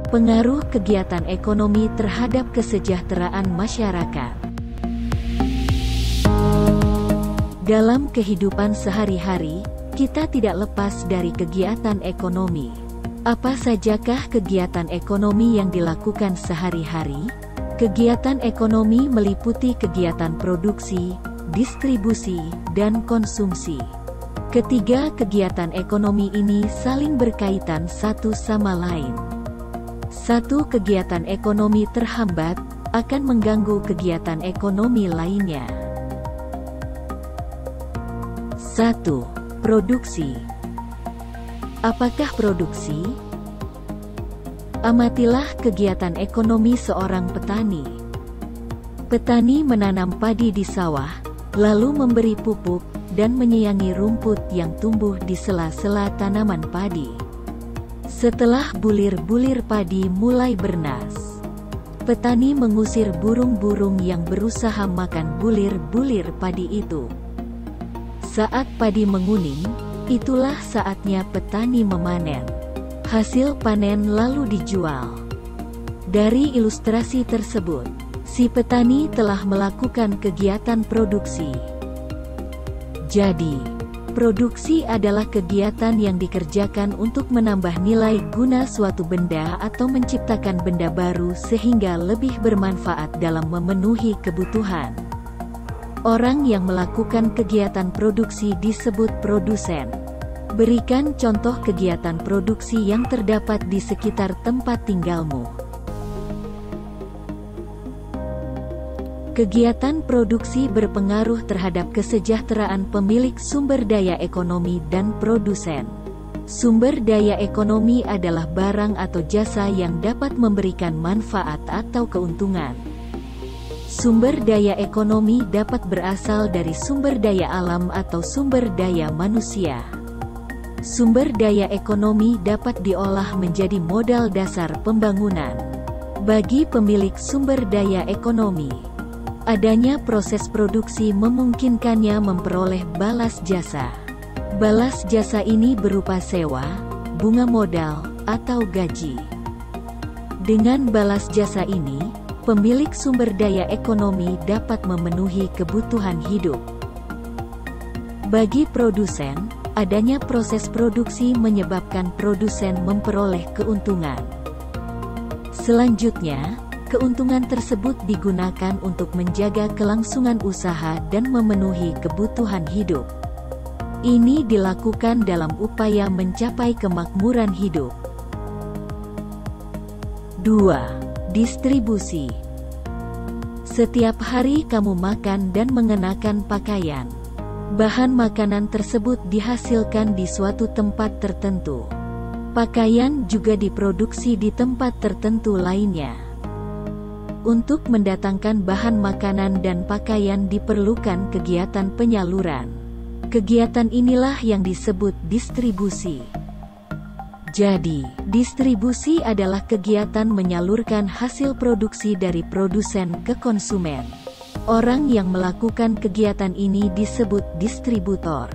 Pengaruh kegiatan ekonomi terhadap kesejahteraan masyarakat. Dalam kehidupan sehari-hari, kita tidak lepas dari kegiatan ekonomi. Apa sajakah kegiatan ekonomi yang dilakukan sehari-hari? Kegiatan ekonomi meliputi kegiatan produksi, distribusi, dan konsumsi. Ketiga kegiatan ekonomi ini saling berkaitan satu sama lain. Satu kegiatan ekonomi terhambat, akan mengganggu kegiatan ekonomi lainnya. 1. Produksi. Apakah produksi? Amatilah kegiatan ekonomi seorang petani. Petani menanam padi di sawah, lalu memberi pupuk, dan menyayangi rumput yang tumbuh di sela-sela tanaman padi. Setelah bulir-bulir padi mulai bernas, petani mengusir burung-burung yang berusaha makan bulir-bulir padi itu. Saat padi menguning, itulah saatnya petani memanen. Hasil panen lalu dijual. Dari ilustrasi tersebut, si petani telah melakukan kegiatan produksi. Jadi, produksi adalah kegiatan yang dikerjakan untuk menambah nilai guna suatu benda atau menciptakan benda baru sehingga lebih bermanfaat dalam memenuhi kebutuhan. Orang yang melakukan kegiatan produksi disebut produsen. Berikan contoh kegiatan produksi yang terdapat di sekitar tempat tinggalmu. Kegiatan produksi berpengaruh terhadap kesejahteraan pemilik sumber daya ekonomi dan produsen. Sumber daya ekonomi adalah barang atau jasa yang dapat memberikan manfaat atau keuntungan. Sumber daya ekonomi dapat berasal dari sumber daya alam atau sumber daya manusia. Sumber daya ekonomi dapat diolah menjadi modal dasar pembangunan. Bagi pemilik sumber daya ekonomi, adanya proses produksi memungkinkannya memperoleh balas jasa. Balas jasa ini berupa sewa, bunga modal, atau gaji. Dengan balas jasa ini, pemilik sumber daya ekonomi dapat memenuhi kebutuhan hidup. Bagi produsen, adanya proses produksi menyebabkan produsen memperoleh keuntungan. Selanjutnya, keuntungan tersebut digunakan untuk menjaga kelangsungan usaha dan memenuhi kebutuhan hidup. Ini dilakukan dalam upaya mencapai kemakmuran hidup. 2. Distribusi. Setiap hari kamu makan dan mengenakan pakaian. Bahan makanan tersebut dihasilkan di suatu tempat tertentu. Pakaian juga diproduksi di tempat tertentu lainnya. Untuk mendatangkan bahan makanan dan pakaian diperlukan kegiatan penyaluran. Kegiatan inilah yang disebut distribusi. Jadi, distribusi adalah kegiatan menyalurkan hasil produksi dari produsen ke konsumen. Orang yang melakukan kegiatan ini disebut distributor.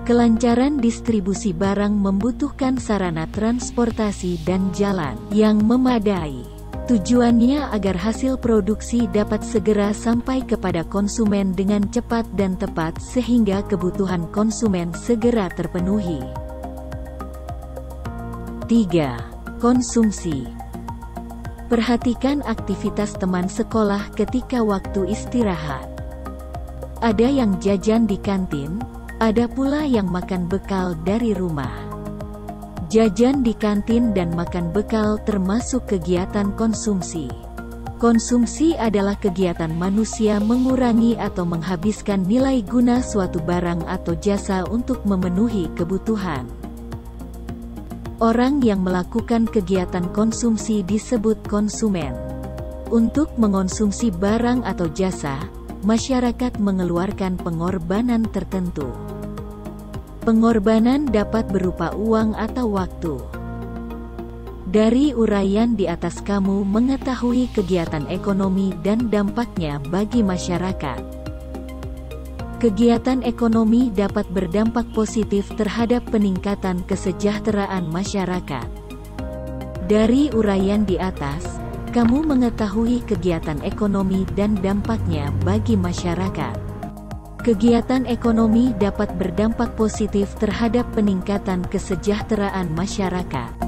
Kelancaran distribusi barang membutuhkan sarana transportasi dan jalan yang memadai. Tujuannya agar hasil produksi dapat segera sampai kepada konsumen dengan cepat dan tepat sehingga kebutuhan konsumen segera terpenuhi. 3. Konsumsi. Perhatikan aktivitas teman sekolah ketika waktu istirahat. Ada yang jajan di kantin, ada pula yang makan bekal dari rumah. Jajan di kantin dan makan bekal termasuk kegiatan konsumsi. Konsumsi adalah kegiatan manusia mengurangi atau menghabiskan nilai guna suatu barang atau jasa untuk memenuhi kebutuhan. Orang yang melakukan kegiatan konsumsi disebut konsumen. Untuk mengonsumsi barang atau jasa, masyarakat mengeluarkan pengorbanan tertentu. Pengorbanan dapat berupa uang atau waktu. Dari uraian di atas kamu mengetahui kegiatan ekonomi dan dampaknya bagi masyarakat. Kegiatan ekonomi dapat berdampak positif terhadap peningkatan kesejahteraan masyarakat. Dari uraian di atas, kamu mengetahui kegiatan ekonomi dan dampaknya bagi masyarakat. Kegiatan ekonomi dapat berdampak positif terhadap peningkatan kesejahteraan masyarakat.